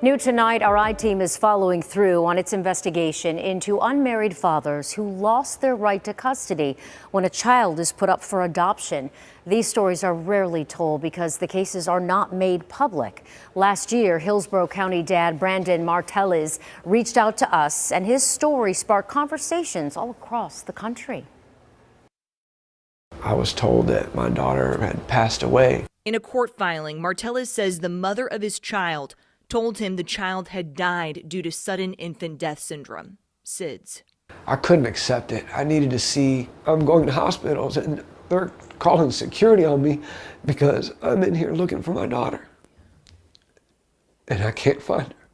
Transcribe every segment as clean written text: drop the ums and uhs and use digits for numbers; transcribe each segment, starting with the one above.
New tonight, our I-Team is following through on its investigation into unmarried fathers who lost their right to custody when a child is put up for adoption. These stories are rarely told because the cases are not made public. Last year, Hillsborough County dad Brandon Marteliz reached out to us, and his story sparked conversations all across the country. I was told that my daughter had passed away. In a court filing, Marteliz says the mother of his child told him the child had died due to sudden infant death syndrome, SIDS. I couldn't accept it. I needed to see, I'm going to hospitals and they're calling security on me because I'm in here looking for my daughter. And I can't find her.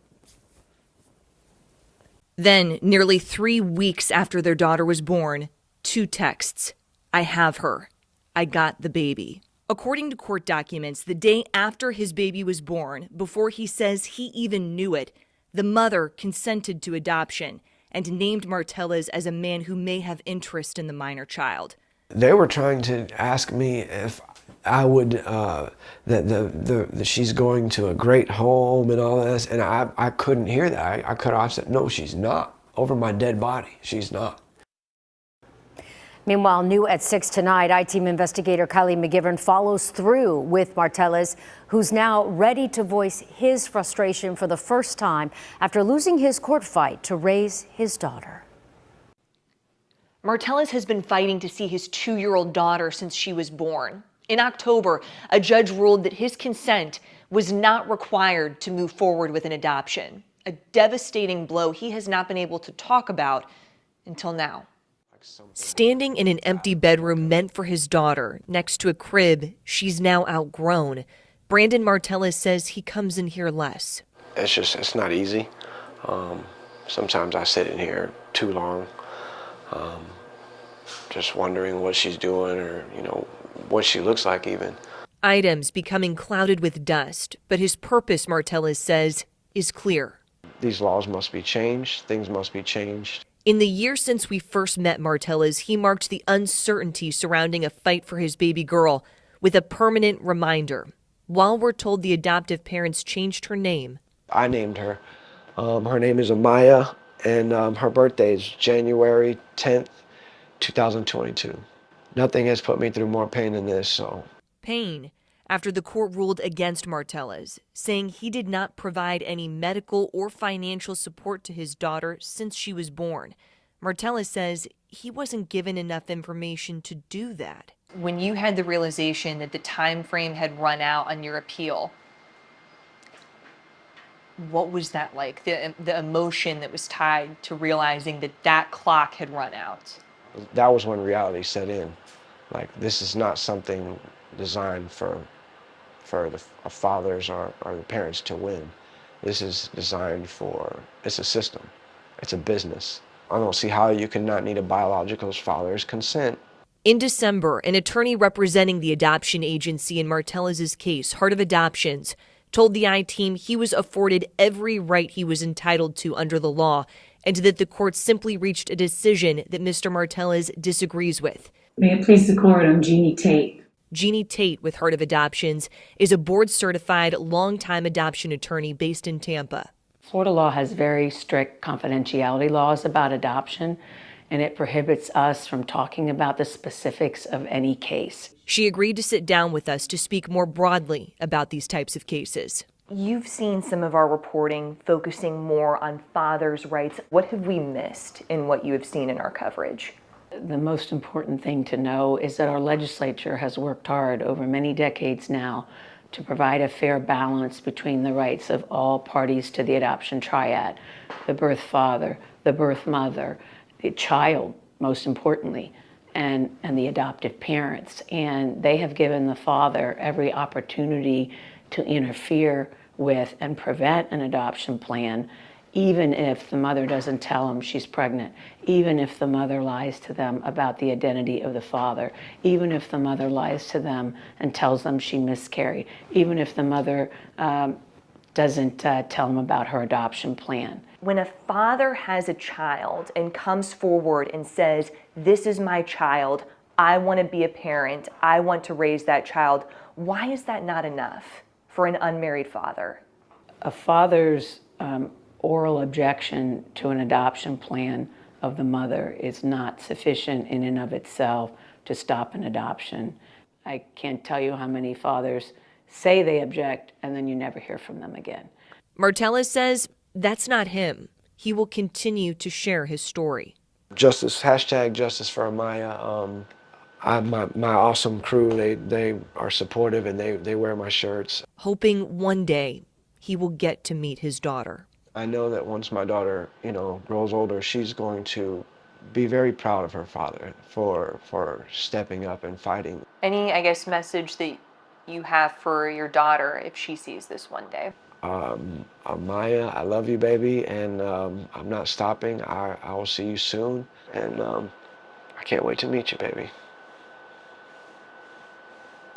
Then, nearly 3 weeks after their daughter was born, 2 texts. I have her. I got the baby. According to court documents, the day after his baby was born, before he says he even knew it, the mother consented to adoption and named Marteliz as a man who may have interest in the minor child. They were trying to ask me if I would, that she's going to a great home and all this, and I couldn't hear that. I could have said, no, she's not. Over my dead body, she's not. Meanwhile, new at 6 tonight, I-Team investigator Kylie McGivern follows through with Marteliz, who's now ready to voice his frustration for the first time after losing his court fight to raise his daughter. Marteliz has been fighting to see his 2-year-old daughter since she was born. In October, a judge ruled that his consent was not required to move forward with an adoption, a devastating blow he has not been able to talk about until now. Standing in an empty bedroom meant for his daughter, next to a crib she's now outgrown, Brandon Marteliz says he comes in here less. It's not easy. Sometimes I sit in here too long, just wondering what she's doing or, what she looks like even. Items becoming clouded with dust, but his purpose, Marteliz says, is clear. These laws must be changed. Things must be changed. In the year since we first met Marteliz, he marked the uncertainty surrounding a fight for his baby girl with a permanent reminder. While we're told the adoptive parents changed her name, I named her. Her name is Amaya, and her birthday is January 10th, 2022. Nothing has put me through more pain than this, so. Pain after the court ruled against Marteliz, saying he did not provide any medical or financial support to his daughter since she was born. Marteliz says he wasn't given enough information to do that. When you had the realization that the time frame had run out on your appeal, what was that like? The emotion that was tied to realizing that that clock had run out? That was when reality set in. Like, this is not something designed for the fathers or the parents to win. This is designed it's a system. It's a business. I don't see how you can not need a biological father's consent. In December, an attorney representing the adoption agency in Marteliz's case, Heart of Adoptions, told the I-Team he was afforded every right he was entitled to under the law, and that the court simply reached a decision that Mr. Marteliz disagrees with. May it please the court, I'm Jeannie Tate. Jeannie Tate with Heart of Adoptions is a board-certified, longtime adoption attorney based in Tampa. Florida law has very strict confidentiality laws about adoption, and it prohibits us from talking about the specifics of any case. She agreed to sit down with us to speak more broadly about these types of cases. You've seen some of our reporting focusing more on fathers' rights. What have we missed in what you have seen in our coverage? The most important thing to know is that our legislature has worked hard over many decades now to provide a fair balance between the rights of all parties to the adoption triad, the birth father, the birth mother, the child, most importantly, and the adoptive parents. And they have given the father every opportunity to interfere with and prevent an adoption plan, even if the mother doesn't tell them she's pregnant, even if the mother lies to them about the identity of the father, even if the mother lies to them and tells them she miscarried, even if the mother doesn't tell them about her adoption plan. When a father has a child and comes forward and says, this is my child, I want to be a parent, I want to raise that child, why is that not enough for an unmarried father? A father's oral objection to an adoption plan of the mother is not sufficient in and of itself to stop an adoption. I can't tell you how many fathers say they object and then you never hear from them again. Marteliz says that's not him. He will continue to share his story. Justice, hashtag justice for Amaya. My awesome crew, they are supportive and they wear my shirts. Hoping one day he will get to meet his daughter. I know that once my daughter, grows older, she's going to be very proud of her father for stepping up and fighting. Any, message that you have for your daughter if she sees this one day? Amaya, I love you, baby, and I'm not stopping. I will see you soon, and I can't wait to meet you, baby.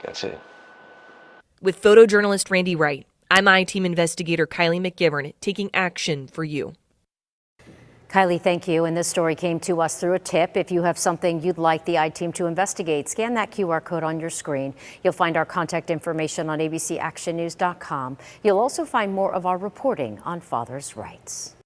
That's it. With photojournalist Randy Wright, I'm I-Team investigator Kylie McGivern, taking action for you. Kylie, thank you. And this story came to us through a tip. If you have something you'd like the I-Team to investigate, scan that QR code on your screen. You'll find our contact information on abcactionnews.com. You'll also find more of our reporting on fathers' rights.